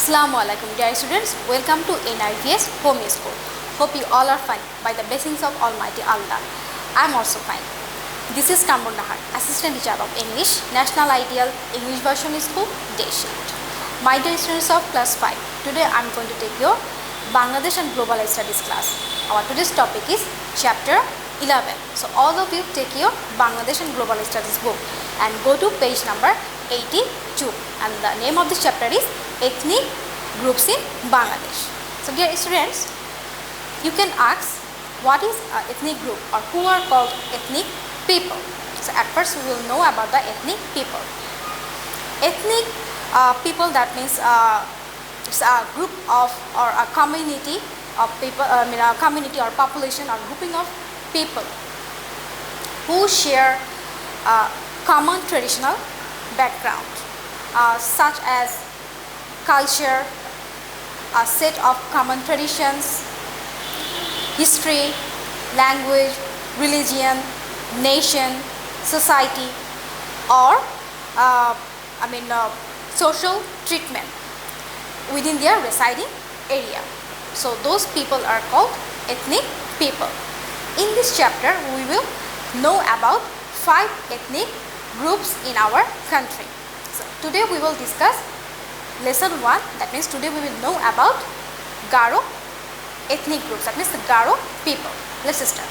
Assalamu alaikum dear students, welcome to NIVS Home School. Hope you all are fine by the blessings of Almighty Allah. I am also fine. This is Kamrun, Assistant Teacher of English, National Ideal English Version School, Day Shift. My dear students of class 5, today I am going to take your Bangladesh and Global Studies class. Our today's topic is chapter 11. So all of you take your Bangladesh and Global Studies book and go to page number 82, and the name of this chapter is Ethnic Groups in Bangladesh. So dear students, you can ask what is an ethnic group or who are called ethnic people. So at first we will know about the ethnic people. Ethnic people, that means it's a group of or a community of people, a community or population or grouping of people who share common traditional background such as culture, a set of common traditions, history, language, religion, nation, society, or social treatment within their residing area. So those people are called ethnic people. In this chapter we will know about 5 ethnic groups in our country. So today we will discuss lesson 1, that means today we will know about Garo ethnic groups, that means the Garo people. Let's start.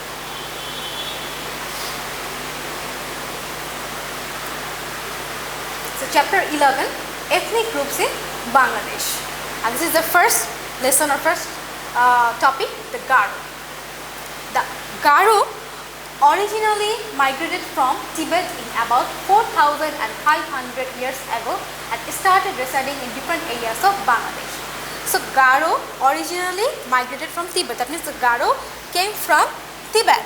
So chapter 11, ethnic groups in Bangladesh, and this is the first lesson or first topic, the Garo. The Garo originally migrated from Tibet in about 4,500 years ago and started residing in different areas of Bangladesh. So Garo originally migrated from Tibet, that means the Garo came from Tibet.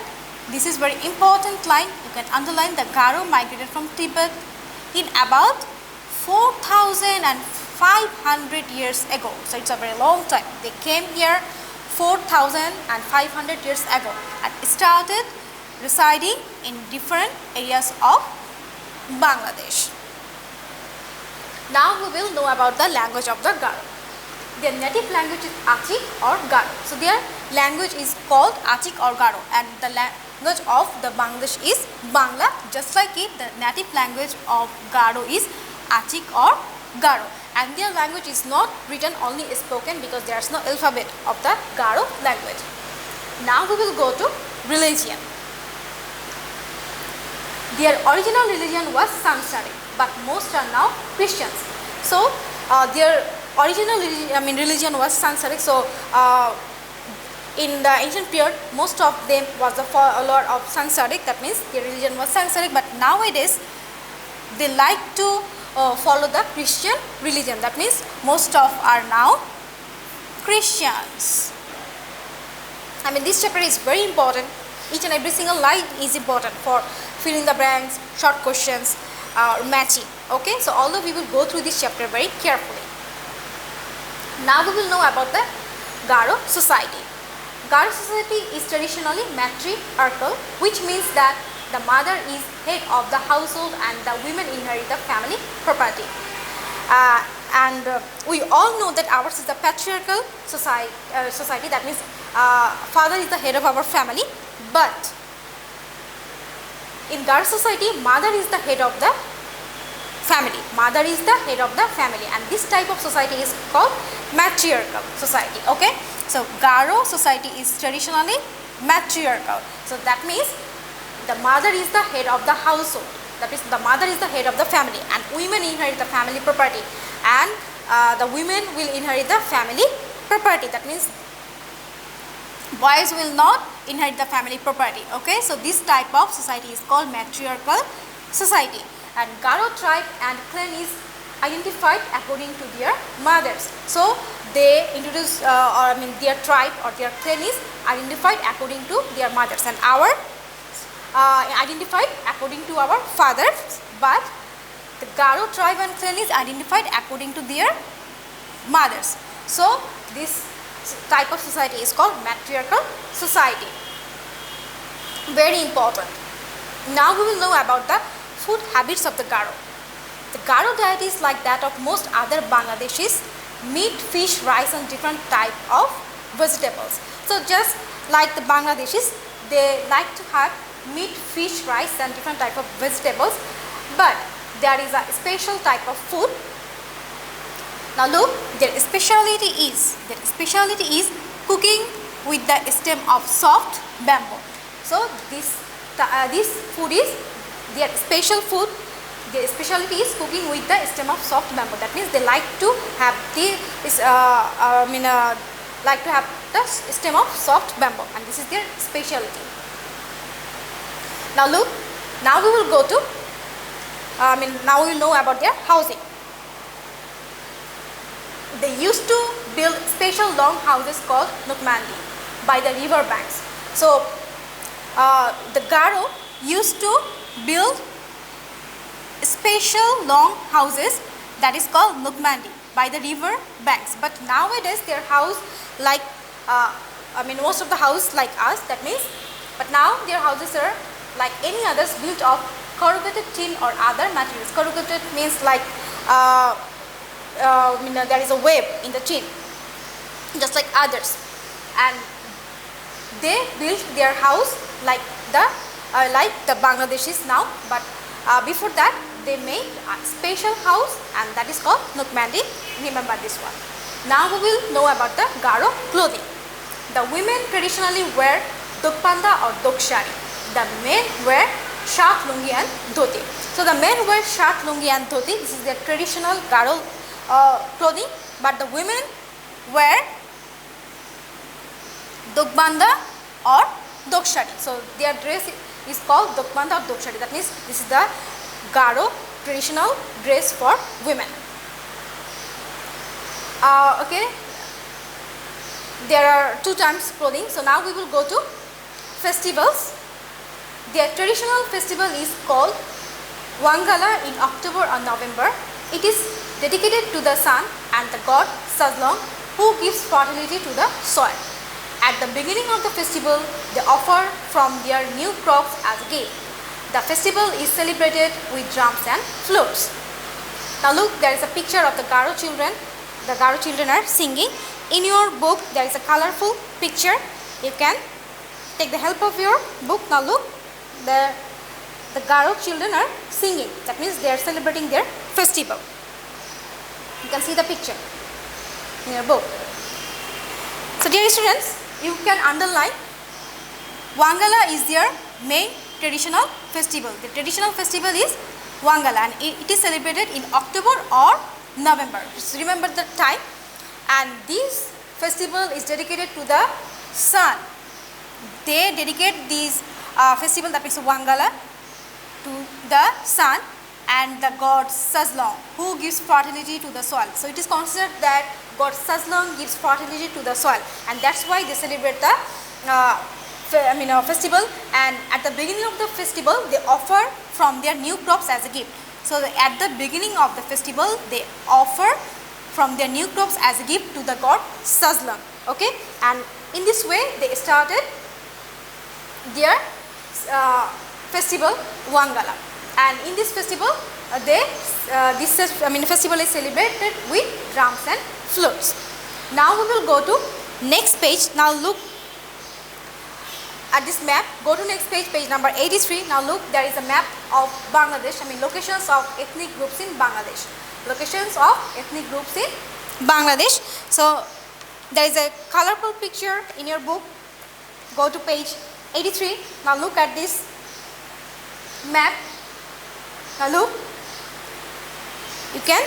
This is very important line, you can underline. The Garo migrated from Tibet in about 4,500 years ago. So it's a very long time. They came here 4,500 years ago and started residing in different areas of Bangladesh. Now we will know about the language of the Garo. Their native language is Achik or Garo. So their language is called Achik or Garo, and the language of the Bangladesh is Bangla. Just like it, the native language of Garo is Achik or Garo, and their language is not written, only spoken, because there is no alphabet of the Garo language. Now we will go to religion. Their original religion was Sanskrit, but most are now Christians. So their original religion was Sanskrit. So in the ancient period, most of them was the follower of Sanskrit. That means their religion was Sanskrit. But nowadays, they like to follow the Christian religion. That means most of are now Christians. This chapter is very important. Each and every single line is important for filling the blanks, short questions, matching. Okay, so although we will go through this chapter very carefully. Now we will know about the Garo society. Garo society is traditionally matriarchal, which means that the mother is head of the household and the women inherit the family property. We all know that ours is the patriarchal society. That means father is the head of our family, but in Garo society, mother is the head of the family. Mother is the head of the family, and this type of society is called matriarchal society. Okay, so Garo society is traditionally matriarchal. So that means the mother is the head of the household. That is, the mother is the head of the family, and women inherit the family property, and the women will inherit the family property. That means boys will not inherit the family property. Okay, so this type of society is called matriarchal society, and Garo tribe and clan is identified according to their mothers. So they introduce their tribe or their clan is identified according to their mothers, and our identified according to our fathers, but the Garo tribe and clan is identified according to their mothers. So this type of society is called matriarchal society. Very important. Now we will know about the food habits of the Garo. The Garo diet is like that of most other Bangladeshis. meat, fish, rice and different type of vegetables. So just like the Bangladeshis, they like to have meat, fish, rice and different type of vegetables, but there is a special type of food. Now look, their speciality is cooking with the stem of soft bamboo. So this food is their special food. Their specialty is cooking with the stem of soft bamboo. That means they like to have like to have the stem of soft bamboo, and this is their specialty. Now look, now we will go to now we will know about their housing. They used to build special long houses called nukmandi by the river banks. So the Garo used to build special long houses that is called nukmandi by the river banks. But nowadays their house like most of the house like us, that means, but now their houses are like any others built of corrugated tin or other materials. Corrugated means like there is a web in the tin, just like others, and they built their house like the Bangladeshis now. But before that they made a special house, and that is called nukmandi. Remember this one. Now we will know about the Garo clothing. The women traditionally wear dokpanda or dokshari. The men wear shirt, lungi and dhoti. So the men wear shirt, lungi and dhoti. This is their traditional Garo clothing, but the women wear dokbanda or dokshari. So their dress is called dokbanda or dokshari. That means this is the Garo traditional dress for women. Okay, there are two types of clothing. So now we will go to festivals. Their traditional festival is called Wangala in October or November. It is dedicated to the sun and the god Sajlong, who gives fertility to the soil. At the beginning of the festival, they offer from their new crops as a gift. The festival is celebrated with drums and flutes. Now look, there is a picture of the Garo children. The Garo children are singing. In your book, there is a colorful picture. You can take the help of your book. Now look, the Garo children are singing. That means they are celebrating their festival. You can see the picture in your book. So dear students, you can underline Wangala is their main traditional festival. The traditional festival is Wangala, and it is celebrated in October or November. Just remember the time. And this festival is dedicated to the sun. They dedicate this festival, that means Wangala, to the sun and the god Sajlong, who gives fertility to the soil. So it is considered that god Sajlong gives fertility to the soil, and that's why they celebrate the festival. And at the beginning of the festival, they offer from their new crops as a gift. So at the beginning of the festival, they offer from their new crops as a gift to the god Sajlong. Okay, and in this way they started their festival Wangala. And in this festival, festival is celebrated with drums and flutes. Now we will go to next page. Now look at this map. Go to next page, page number 83. Now look, there is a map of Bangladesh. Locations of ethnic groups in Bangladesh. Locations of ethnic groups in Bangladesh. So there is a colorful picture in your book. Go to page 83. Now look at this map. Now look, you can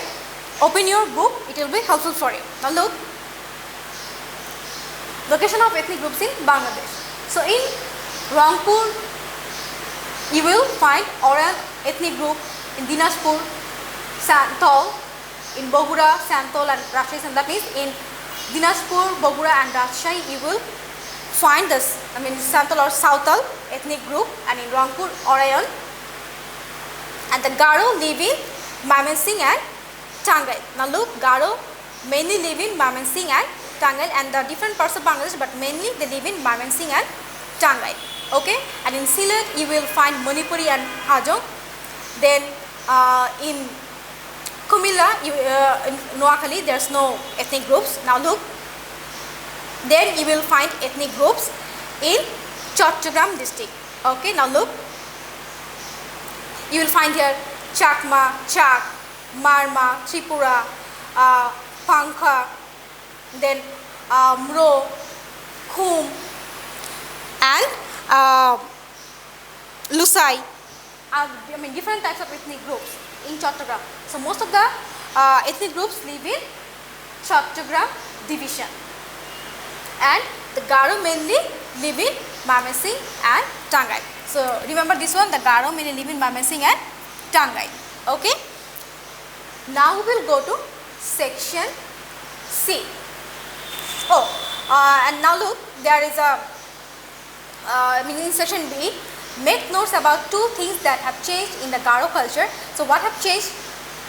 open your book, it will be helpful for you. Now look, location of ethnic groups in Bangladesh. So in Rangpur, you will find Orayan ethnic group. In Dinajpur, Santol. In Bogura, Santol and Rajshahi. And that means in Dinajpur, Bogura and Rajshahi, you will find this, Santol or Sautal ethnic group, and in Rangpur, Orayan. And the Garo live in Mymensingh and Tangail. Now look, Garo mainly live in Mymensingh and Tangail, and the different parts of Bangladesh, but mainly they live in Mymensingh and Tangail. Okay, and in Sylhet you will find Manipuri and Hajong. Then in Kumilla, in Noakhali, there's no ethnic groups. Now look, then you will find ethnic groups in Chattogram district. Okay, now look, you will find here Chakma, Chak, Marma, Tripura, Pankha, then Mro, Khum, and Lusai. Different types of ethnic groups in Chattogram. So most of the ethnic groups live in Chattogram division, and the Garo mainly live in Mamesing and Tangai. So remember this one, the Garo mainly live in Mamesing and Tangai. Okay. Now we will go to section C. And now look, there is a in section B, make notes about two things that have changed in the Garo culture. So what have changed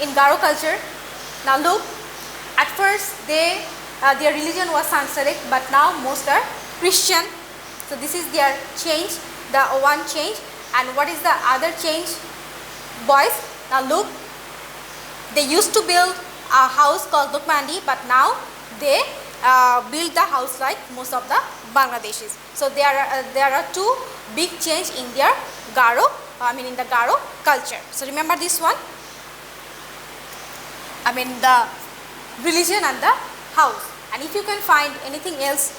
in Garo culture? Now look, at first their religion was Sanskrit, but now most are Christian. So this is their change, the one change. And what is the other change, boys? Now look, they used to build a house called Lukmandi, but now they build the house like most of the Bangladeshis. So there are two big change in their Garo, in the Garo culture. So remember this one, the religion and the house. And if you can find anything else,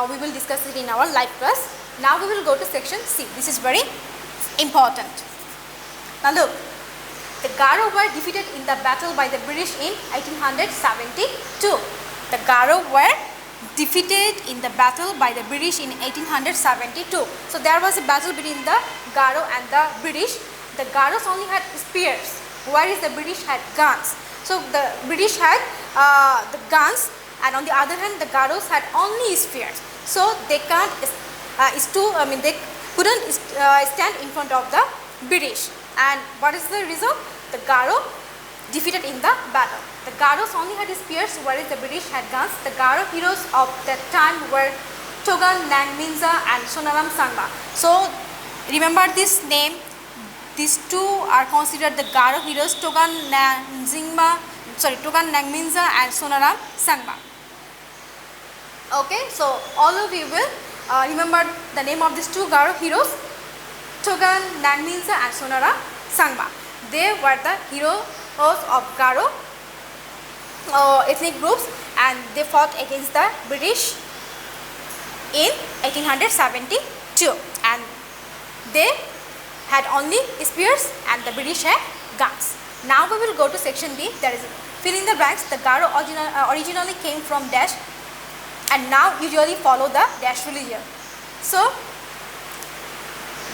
we will discuss it in our live class. Now we will go to section C. This is very important. Now look, the Garo were defeated in the battle by the British in 1872. The Garo were defeated in the battle by the British in 1872. So there was a battle between the Garo and the British. The Garos only had spears, whereas the British had guns. So the British had the guns, and on the other hand, the Garos had only spears. So they can't they couldn't stand in front of the British. And what is the result? The Garo defeated in the battle. The Garos only had spears, whereas the British had guns. The Garo heroes of that time were Togan Nangminza and Sonaram Sangma. So remember this name. These two are considered the Garo heroes, Togan Nangminza and Sonaram Sangma. Okay, so all of you will remember the name of these two Garo heroes, Togan Nangminza and Sonaram Sangma. They were the heroes of Garo ethnic groups, and they fought against the British in 1872, and they had only spears and the British had guns. Now we will go to section B. There is fill in the blanks. The Garo originally came from dash, and now usually follow the dash religion. So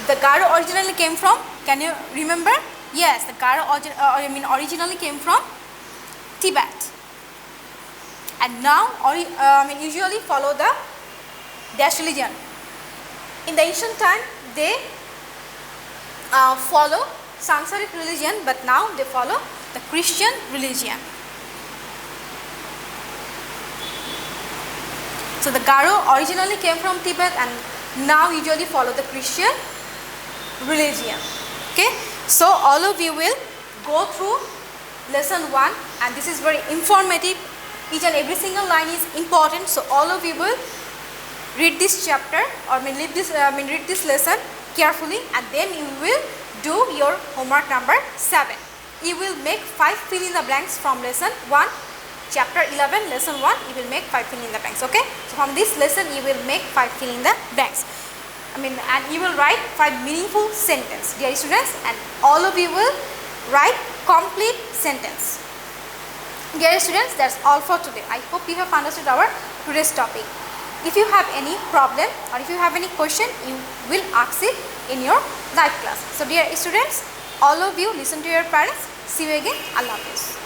the Garo originally came from, can you remember? Yes, the Garo originally came from Tibet, and now usually follow the dash religion. In the ancient time, they follow Sanskrit religion, but now they follow the Christian religion. So the Garo originally came from Tibet and now usually follow the Christian religion. Okay, so all of you will go through lesson 1, and this is very informative. Each and every single line is important. So all of you will read this chapter, or read this lesson carefully, and then you will do your homework number 7. You will make 5 fill in the blanks from lesson 1, chapter 11, lesson 1. You will make 5 fill in the blanks. Okay, so from this lesson you will make 5 fill in the blanks. And you will write 5 meaningful sentences, dear students, and all of you will write complete sentence. Dear students, that's all for today. I hope you have understood our today's topic. If you have any problem or if you have any question, you will ask it in your live class. So dear students, all of you listen to your parents. See you again. Allah Hafiz.